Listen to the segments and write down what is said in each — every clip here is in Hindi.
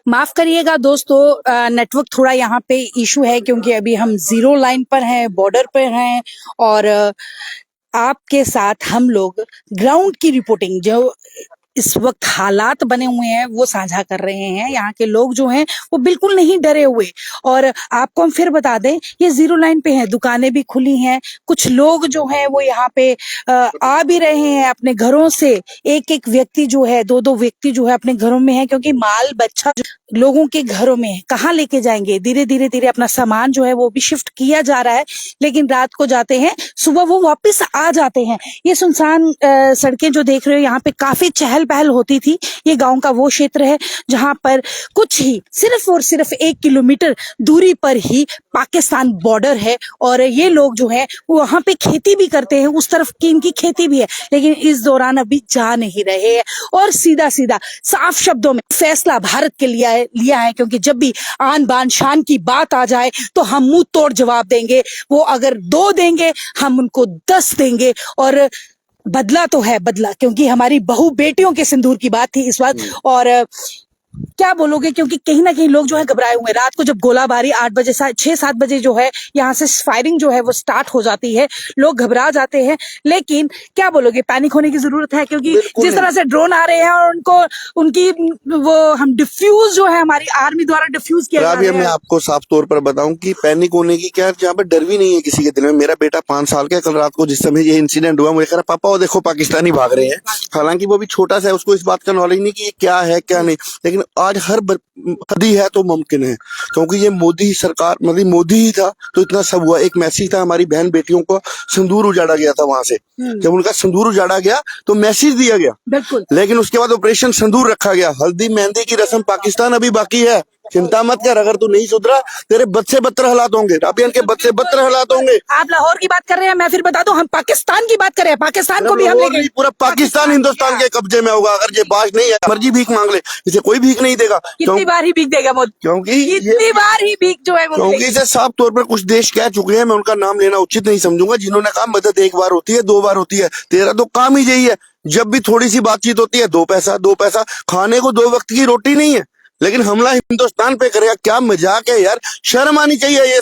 माफ करिएगा दोस्तों, नेटवर्क थोड़ा यहाँ पे इशू है क्योंकि अभी हम जीरो लाइन पर हैं, बॉर्डर पर हैं और आपके साथ हम लोग ग्राउंड की रिपोर्टिंग जो इस वक्त हालात बने हुए हैं वो साझा कर रहे हैं। यहाँ के लोग जो हैं वो बिल्कुल नहीं डरे हुए। और आपको हम फिर बता दें, ये जीरो लाइन पे है, दुकानें भी खुली हैं, कुछ लोग जो हैं वो यहाँ पे आ भी रहे हैं अपने घरों से। एक एक व्यक्ति जो है, दो दो व्यक्ति जो है अपने घरों में है, क्योंकि माल बच्चा लोगों के घरों में है, कहाँ लेके जाएंगे। धीरे धीरे धीरे अपना सामान जो है वो भी शिफ्ट किया जा रहा है, लेकिन रात को जाते हैं, सुबह वो वापस आ जाते हैं। ये सुनसान सड़कें जो देख रहे हो, यहाँ पे काफी चहल पहल होती थी। ये गांव का वो क्षेत्र है जहां पर कुछ ही सिर्फ और सिर्फ 1 किलोमीटर दूरी पर ही पाकिस्तान बॉर्डर है और ये लोग जो है वहां पे खेती भी करते हैं, उस तरफ की इनकी खेती भी है, लेकिन इस दौरान अभी जा नहीं रहे हैं। और सीधा सीधा साफ शब्दों में फैसला भारत के लिए लिया है, क्योंकि जब भी आन बान शान की बात आ जाए तो हम मुंह तोड़ जवाब देंगे। वो अगर 2 देंगे हम उनको 10 देंगे। और बदला तो है बदला, क्योंकि हमारी बहू बेटियों के सिंदूर की बात थी इस बात। और क्या बोलोगे, क्योंकि कहीं ना कहीं लोग जो है घबराए हुए हैं। रात को जब गोलाबारी 8 बजे 6-7 बजे जो है यहाँ से फायरिंग जो है वो स्टार्ट हो जाती है, लोग घबरा जाते हैं। लेकिन क्या बोलोगे, पैनिक होने की जरूरत है, क्योंकि जिस तरह से ड्रोन आ रहे हैं और उनको उनकी वो हम डिफ्यूज जो है हमारी आर्मी द्वारा डिफ्यूज किया जा रहा है। मैं आपको साफ तौर पर बताऊं कि पैनिक होने की क्या, जहाँ पर डर भी नहीं है किसी के दिल में। मेरा बेटा 5 साल का, कल रात को जिस समय ये इंसिडेंट हुआ, मुझे कह रहा पापा वो देखो पाकिस्तानी भाग रहे हैं। हालांकि वो भी छोटा सा है, उसको इस बात का नॉलेज नहीं कि ये क्या है क्या नहीं, लेकिन आज हर हदी है तो मुमकिन है, क्योंकि ये मोदी सरकार, मतलब मोदी ही था तो इतना सब हुआ। एक मैसेज था, हमारी बहन बेटियों को सिंदूर उजाड़ा गया था वहां से, जब उनका सिंदूर उजाड़ा गया तो मैसेज दिया गया, बिल्कुल। लेकिन उसके बाद ऑपरेशन सिंदूर रखा गया। हल्दी मेहंदी की रस्म पाकिस्तान अभी बाकी है, चिंता मत कर। अगर तू नहीं सुधरा तेरे बद से बदतर हालात होंगे, राबियन के बद से बदतर हालात होंगे। आप लाहौर की बात कर रहे हैं, मैं फिर बता दूं हम पाकिस्तान की बात कर रहे हैं। पाकिस्तान को भी हम लेंगे, पूरा पाकिस्तान हिंदुस्तान के कब्जे में होगा। अगर ये बात नहीं है, मर्जी भीख मांग ले, इसे कोई भीख नहीं देगा। कितनी बार ही भीख देगा मोदी, क्योंकि कितनी बार ही भीख जो है, क्योंकि इसे साफ तौर पर कुछ देश कह चुके हैं, मैं उनका नाम लेना उचित नहीं समझूंगा, जिन्होंने कहा मदद 1 बार होती है, 2 बार होती है। तेरा तो काम ही यही है, जब भी थोड़ी सी बातचीत होती है 2 पैसा 2 पैसा। खाने को 2 वक्त की रोटी नहीं है, लेकिन हमला हिंदुस्तान पे करेगा। क्या मजाक है यार, शर्म आनी चाहिए।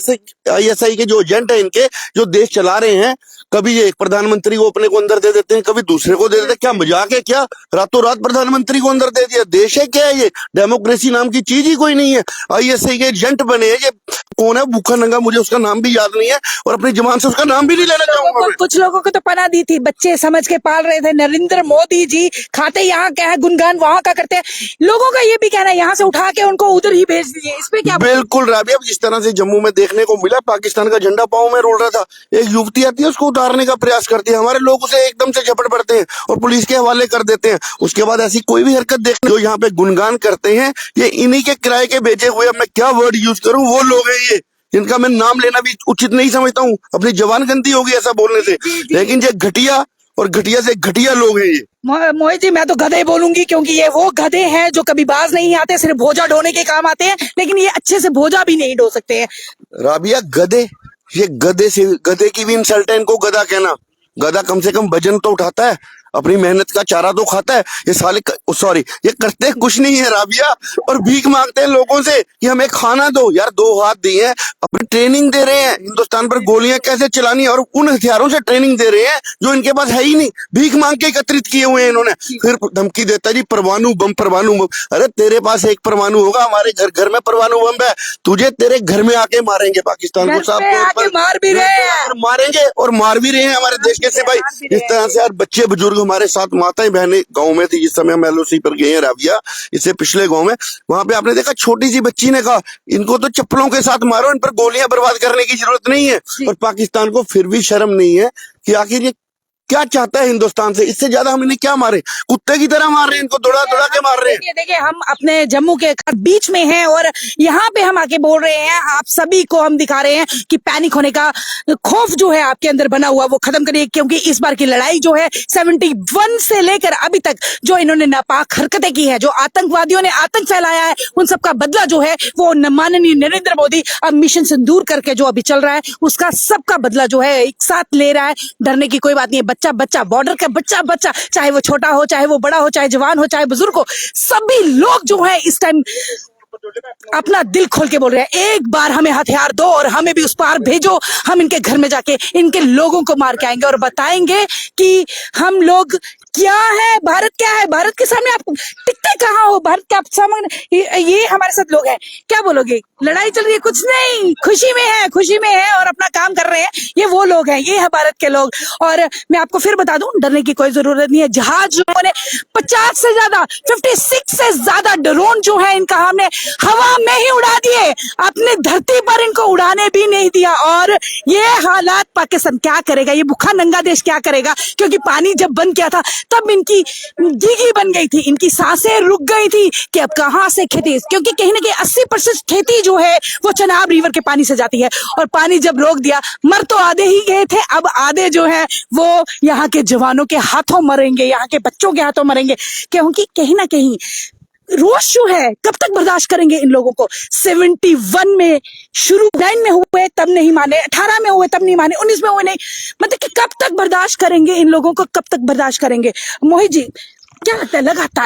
ISI के जो एजेंट है इनके, जो देश चला रहे हैं, कभी ये एक प्रधानमंत्री को अपने को अंदर दे देते हैं, कभी दूसरे को दे देते हैं। क्या मजाक है, क्या रातों रात प्रधानमंत्री को अंदर दे दिया? देश है क्या है ये? डेमोक्रेसी नाम की चीज ही कोई नहीं है। ISI के एजेंट बने हैं। ये कौन है भूखा नंगा, मुझे उसका नाम भी याद नहीं है और अपनी जुबान से उसका नाम भी नहीं लेना चाहूंगा। कुछ लोगों को तो पना दी थी, बच्चे समझ के पाल रहे थे। नरेंद्र मोदी जी खाते यहाँ क्या है, गुनगान वहां का करते हैं। लोगों का ये भी कहना है यहाँ से उठा के उनको उधर ही भेज दीजिए। इस पे क्या? बिल्कुल राबिया, जिस तरह से जम्मू में देखने को मिला, पाकिस्तान का झंडा पांव में रोल रहा था, एक युवती आती है उसको उतारने का प्रयास करती है, हमारे लोग उसे एकदम से झपट पड़ते हैं और पुलिस के हवाले कर देते हैं। उसके बाद ऐसी कोई भी हरकत देखने, जो यहाँ पे गुनगान करते हैं, ये इन्हीं के किराए के भेजे हुए, अब मैं क्या वर्ड यूज करूं, वो लोग हैं ये, जिनका मैं नाम लेना भी उचित नहीं समझता हूँ। अपनी जवान गंदी होगी ऐसा बोलने से, लेकिन ये घटिया और घटिया से घटिया लोग हैं ये। मोहित जी, मैं तो गधे बोलूंगी, क्योंकि ये वो गधे हैं जो कभी बाज नहीं आते, सिर्फ भोजा ढोने के काम आते हैं, लेकिन ये अच्छे से भोजा भी नहीं ढो सकते हैं। राबिया गधे, ये गधे से, गधे की भी इंसल्ट है इनको गधा कहना। गधा कम से कम वजन तो उठाता है, अपनी मेहनत का चारा तो खाता है। ये साले सॉरी, ये करते कुछ नहीं है राबिया, और भीख मांगते हैं लोगों से कि हमें खाना दो। यार 2 हाथ दिए हैं, अपनी ट्रेनिंग दे रहे हैं हिंदुस्तान पर गोलियां कैसे चलानी है, और उन हथियारों से ट्रेनिंग दे रहे हैं जो इनके पास है ही नहीं। भीख मांग के एकत्रित किए हुए हैं इन्होंने। फिर धमकी देता है जी परमाणु बम, परमाणु बम। अरे तेरे पास एक परमाणु होगा, हमारे घर घर में परमाणु बम है। तुझे तेरे घर में आके मारेंगे पाकिस्तान को, साफ तौर पर मार भी रहे हैं, मारेंगे और मार भी रहे हैं हमारे देश के सिपाही। इस तरह से यार बच्चे बुजुर्ग हमारे साथ, माताएं बहनें गांव में थी जिस समय हम LOC पर गए हैं राबिया, इससे पिछले गांव में, वहां पे आपने देखा छोटी सी बच्ची ने कहा इनको तो चप्पलों के साथ मारो, इन पर गोलियां बर्बाद करने की जरूरत नहीं है। और पाकिस्तान को फिर भी शर्म नहीं है कि आखिर ये क्या चाहता है हिंदुस्तान से। इससे ज्यादा हम इन्हें क्या मारे, कुत्ते की तरह मार रहे हैं इनको, दौड़ा दौड़ा के मार रहे हैं। देखिए हम अपने जम्मू के बीच में हैं और यहाँ पे हम आके बोल रहे हैं, आप सभी को हम दिखा रहे हैं कि पैनिक होने का खौफ जो है आपके अंदर बना हुआ वो खत्म करिए, क्योंकि इस बार की लड़ाई जो है 71 से लेकर अभी तक जो इन्होंने नापाक हरकतें की है, जो आतंकवादियों ने आतंक फैलाया है, उन सबका बदला जो है वो माननीय नरेंद्र मोदी अब मिशन सिंदूर करके जो अभी चल रहा है उसका सबका बदला जो है एक साथ ले रहा है। डरने की कोई बात नहीं है। बच्चा बच्चा, बॉर्डर का बच्चा बच्चा, चाहे वो छोटा हो, चाहे वो बड़ा हो, चाहे जवान हो, चाहे बुजुर्ग हो, सभी लोग जो है इस टाइम अपना दिल खोल के बोल रहे हैं, एक बार हमें हथियार दो और हमें भी उस पार भेजो। हम इनके घर में जाके इनके लोगों को मार के आएंगे और बताएंगे कि हम लोग क्या है, भारत क्या है। भारत के सामने आप टिकते कहाँ हो? भारत के आप सामने ये हमारे साथ लोग हैं, क्या बोलोगे? लड़ाई चल रही है, कुछ नहीं, खुशी में है, खुशी में है और अपना काम कर रहे हैं। ये वो लोग हैं, ये है भारत के लोग। और मैं आपको फिर बता दूं, डरने की कोई जरूरत नहीं है। जहाज लोगों ने 50 से ज्यादा 56 से ज्यादा ड्रोन जो है इनका हमने हवा में ही उड़ा दिए, अपने धरती पर इनको उड़ाने भी नहीं दिया। और ये हालात पाकिस्तान क्या करेगा, ये भूखा नंगा देश क्या करेगा? क्योंकि पानी जब बंद किया था तब इनकी गीगी बन गई थी, इनकी सांसें रुक गई थी कि अब कहां से खेती, क्योंकि कहीं ना कहीं 80% खेती जो है वो चनाब रिवर के पानी से जाती है। और पानी जब रोक दिया, मर तो आधे ही गए थे, अब आधे जो है वो यहाँ के जवानों के हाथों मरेंगे, यहाँ के बच्चों के हाथों मरेंगे। क्योंकि कहीं ना कहीं रोष जो है, कब तक बर्दाश्त करेंगे इन लोगों को? 71 में शुरू 9 में हुए तब नहीं माने, 18 में हुए तब नहीं माने, 19 में हुए नहीं, मतलब कि कब तक बर्दाश्त करेंगे इन लोगों को, कब तक बर्दाश्त करेंगे? मोहित जी, क्या लगता है?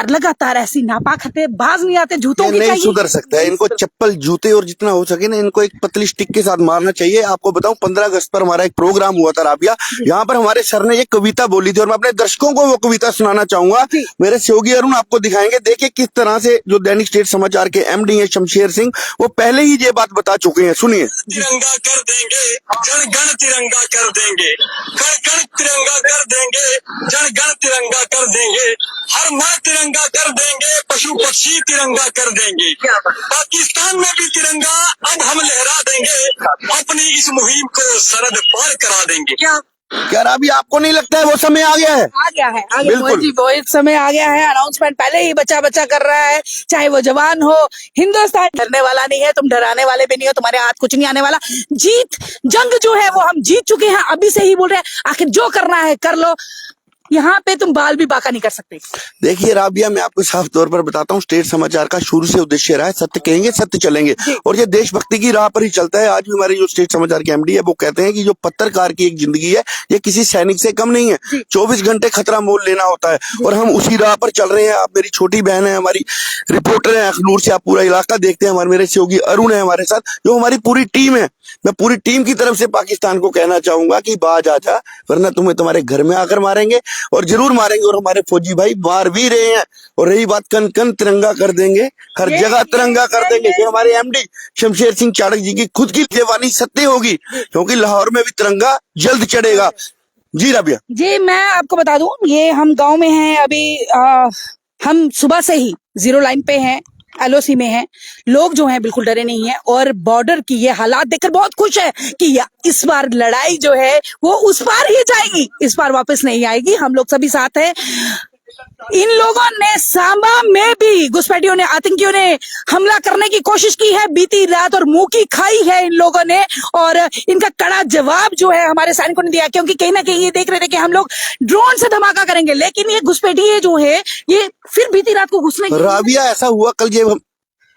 लगातार ऐसी नापाक हरकतें, बाज नहीं आते जूतों ये की? नहीं चाहिए सुधर सकता है, इनको चप्पल जूते और जितना हो सके ना इनको एक पतली स्टिक के साथ मारना चाहिए। आपको बताऊं 15 अगस्त पर हमारा एक प्रोग्राम हुआ था राबिया, यहाँ पर हमारे सर ने एक कविता बोली थी और मैं अपने दर्शकों को वो कविता सुनाना चाहूंगा। मेरे सहयोगी अरुण आपको दिखाएंगे, देखिए किस तरह से जो दैनिक स्टेट समाचार के एमडी है शमशेर सिंह, वो पहले ही ये बात बता चुके हैं, सुनिए। तिरंगा कर देंगे, जन गण तिरंगा कर देंगे, कण कण तिरंगा कर देंगे, जन गण तिरंगा कर देंगे, हर मर तिरंगा कर देंगे, पशु पक्षी तिरंगा कर देंगे, पाकिस्तान में भी तिरंगा अब हम लहरा देंगे, अपनी इस मुहिम को सरहद पार करा देंगे। क्या राबिया आपको नहीं लगता है वो समय आ गया है? आ गया है, आ गया बिल्कुल। मोहित जी, वो एक समय आ गया है। अनाउंसमेंट पहले ही बच्चा बच्चा कर रहा है, चाहे वो जवान हो। हिंदुस्तान डरने वाला नहीं है, तुम डराने वाले भी नहीं हो, तुम्हारे हाथ कुछ नहीं आने वाला। जीत जंग जो है वो हम जीत चुके हैं, अभी से ही बोल रहे हैं, आखिर जो करना है कर लो, यहाँ पे तुम बाल भी बाका नहीं कर सकते। देखिए राबिया, मैं आपको साफ तौर पर बताता हूँ, स्टेट समाचार का शुरू से उद्देश्य रहा है सत्य कहेंगे सत्य चलेंगे, और ये देशभक्ति की राह पर ही चलता है। आज भी हमारे जो स्टेट समाचार के एमडी है वो कहते हैं कि जो पत्रकार की एक जिंदगी है ये किसी सैनिक से कम नहीं है, 24 घंटे खतरा मोल लेना होता है, और हम उसी राह पर चल रहे हैं। आप मेरी छोटी बहन है, हमारी रिपोर्टर है अखनूर से, आप पूरा इलाका देखते हैं। हमारे मेरे सहयोगी अरुण है हमारे साथ, जो हमारी पूरी टीम है। मैं पूरी टीम की तरफ से पाकिस्तान को कहना चाहूंगा कि बाज आ जा, वरना तुम्हें तुम्हारे घर में आकर मारेंगे, और जरूर मारेंगे। और हमारे फौजी भाई मार भी रहे हैं। और रही बात कन कन तिरंगा कर देंगे, हर जगह तिरंगा कर देंगे, ये हमारे एमडी शमशेर सिंह चाड़क जी की खुद की जवानी सत्य होगी, क्योंकि लाहौर में भी तिरंगा जल्द चढ़ेगा। जी राबिया जी, मैं आपको बता दूं, ये हम गांव में हैं अभी, हम सुबह से ही जीरो लाइन पे हैं, एलओसी में हैं। लोग जो हैं बिल्कुल डरे नहीं हैं, और बॉर्डर की ये हालात देखकर बहुत खुश है कि इस बार लड़ाई जो है वो उस पार ही जाएगी, इस बार वापस नहीं आएगी। हम लोग सभी साथ हैं। इन लोगों ने सांबा में भी घुसपैठियों ने, आतंकियों ने हमला करने की कोशिश की है बीती रात, और मुंह की खाई है इन लोगों ने, और इनका कड़ा जवाब जो है हमारे सैनिकों ने दिया। क्योंकि कहीं ना कहीं ये देख रहे थे कि हम लोग ड्रोन से धमाका करेंगे, लेकिन ये घुसपैठिए जो है ये फिर बीती रात को घुसने राबिया ऐसा हुआ कल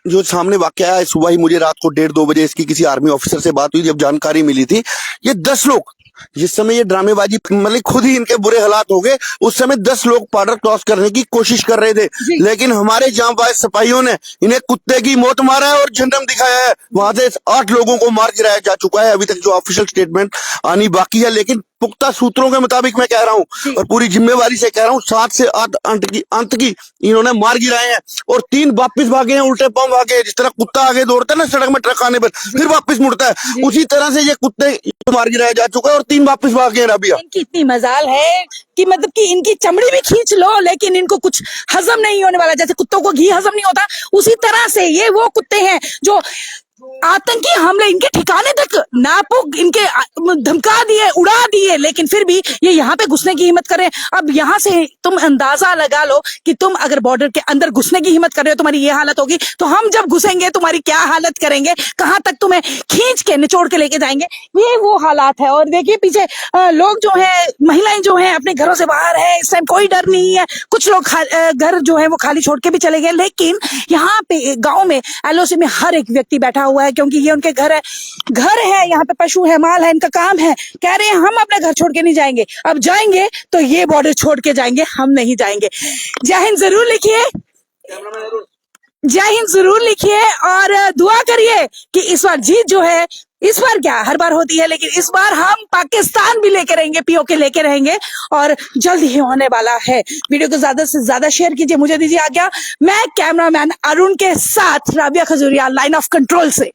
जो सामने वाकया है, सुबह ही मुझे रात को 1:30-2 बजे इसकी किसी आर्मी ऑफिसर से बात हुई, जब जानकारी मिली थी ये 10 लोग, जिस समय ये ड्रामेबाजी मतलब खुद ही इनके बुरे हालात हो गए, उस समय 10 लोग बॉर्डर क्रॉस करने की कोशिश कर रहे थे, लेकिन हमारे जांबाज सिपाहियों ने इन्हें कुत्ते की मौत मारा है और जन्म दिखाया है। वहां से 8 लोगों को मार गिराया जा चुका है। अभी तक जो ऑफिशियल स्टेटमेंट आनी बाकी है, लेकिन पुख्ता सूत्रों के मुताबिक मैं कह रहा हूं और पूरी जिम्मेवारी से कह रहा हूं, 7 से 8 अंत की इन्होंने मार गिराए हैं, और 3 वापस भागे हैं, उल्टे पांव भागे। जिस तरह कुत्ता आगे दौड़ता है ना सड़क में ट्रक आने पर, फिर वापस मुड़ता है, उसी तरह से ये कुत्ते मार गिराया जा चुका है और 3 वापस भागे हैं। राबिया इनकी इतनी मजाल है कि मतलब कि इनकी चमड़ी भी खींच लो, लेकिन इनको कुछ हजम नहीं होने वाला। जैसे कुत्तों को घी हजम नहीं होता, उसी तरह से ये वो कुत्ते हैं जो आतंकी हमले इनके ठिकाने तक नापुक इनके धमका दिए, उड़ा दिए, लेकिन फिर भी ये यहाँ पे घुसने की हिम्मत कर रहे हैं। अब यहाँ से तुम अंदाजा लगा लो कि तुम अगर बॉर्डर के अंदर घुसने की हिम्मत कर रहे हो, तुम्हारी ये हालत होगी, तो हम जब घुसेंगे तुम्हारी क्या हालत करेंगे, कहाँ तक तुम्हें खींच के निचोड़ के लेके जाएंगे। ये वो हालात है। और देखिए पीछे लोग जो है, महिलाएं जो है अपने घरों से बाहर है, इस टाइम कोई डर नहीं है। कुछ लोग घर जो है वो खाली छोड़ के भी चले गए, लेकिन यहाँ पे गाँव में एलओसी में हर एक व्यक्ति बैठा हुआ है, क्योंकि ये उनके घर है, यहाँ पे पशु है, माल है, इनका काम है। कह रहे हैं हम अपने घर छोड़ के नहीं जाएंगे, अब जाएंगे तो ये बॉर्डर छोड़ के जाएंगे, हम नहीं जाएंगे। जय हिंद जरूर लिखिए। जय हिंद जरूर लिखिए और दुआ करिए कि इस बार जीत जो है, इस बार क्या हर बार होती है, लेकिन इस बार हम पाकिस्तान भी लेके रहेंगे, पीओके लेके रहेंगे और जल्द ही होने वाला है। वीडियो को ज्यादा से ज्यादा शेयर कीजिए। मुझे दीजिए आज्ञा। मैं कैमरामैन अरुण के साथ Rabia Khajuria, line of control से।